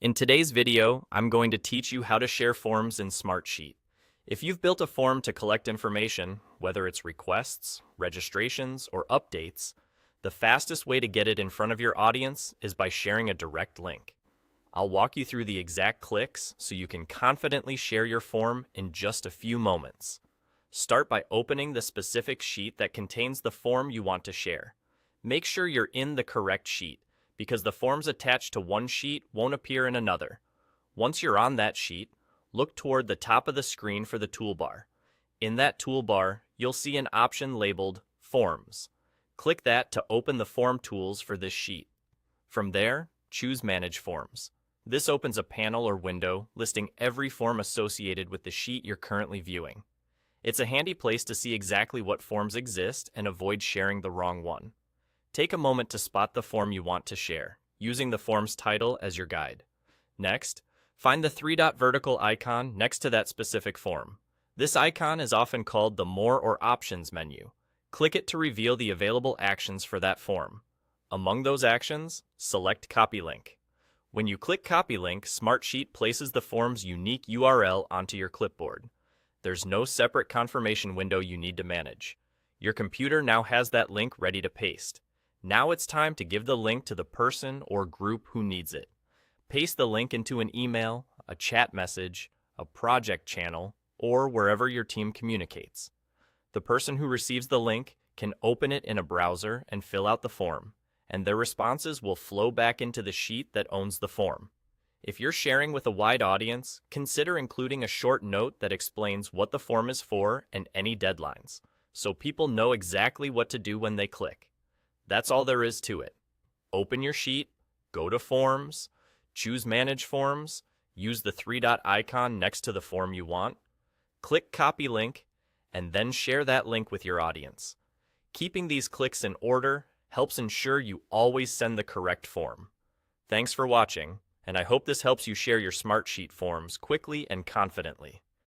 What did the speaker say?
In today's video, I'm going to teach you how to share forms in Smartsheet. If you've built a form to collect information, whether it's requests, registrations, or updates, the fastest way to get it in front of your audience is by sharing a direct link. I'll walk you through the exact clicks so you can confidently share your form in just a few moments. Start by opening the specific sheet that contains the form you want to share. Make sure you're in the correct sheet, because the forms attached to one sheet won't appear in another. Once you're on that sheet, look toward the top of the screen for the toolbar. In that toolbar, you'll see an option labeled Forms. Click that to open the form tools for this sheet. From there, choose Manage Forms. This opens a panel or window listing every form associated with the sheet you're currently viewing. It's a handy place to see exactly what forms exist and avoid sharing the wrong one. Take a moment to spot the form you want to share, using the form's title as your guide. Next, find the three-dot vertical icon next to that specific form. This icon is often called the More or Options menu. Click it to reveal the available actions for that form. Among those actions, select Copy Link. When you click Copy Link, Smartsheet places the form's unique URL onto your clipboard. There's no separate confirmation window you need to manage. Your computer now has that link ready to paste. Now it's time to give the link to the person or group who needs it. Paste the link into an email, a chat message, a project channel, or wherever your team communicates. The person who receives the link can open it in a browser and fill out the form, and their responses will flow back into the sheet that owns the form. If you're sharing with a wide audience, consider including a short note that explains what the form is for and any deadlines, so people know exactly what to do when they click. That's all there is to it. Open your sheet, go to Forms, choose Manage Forms, use the three-dot icon next to the form you want, click Copy Link, and then share that link with your audience. Keeping these clicks in order helps ensure you always send the correct form. Thanks for watching, and I hope this helps you share your Smartsheet forms quickly and confidently.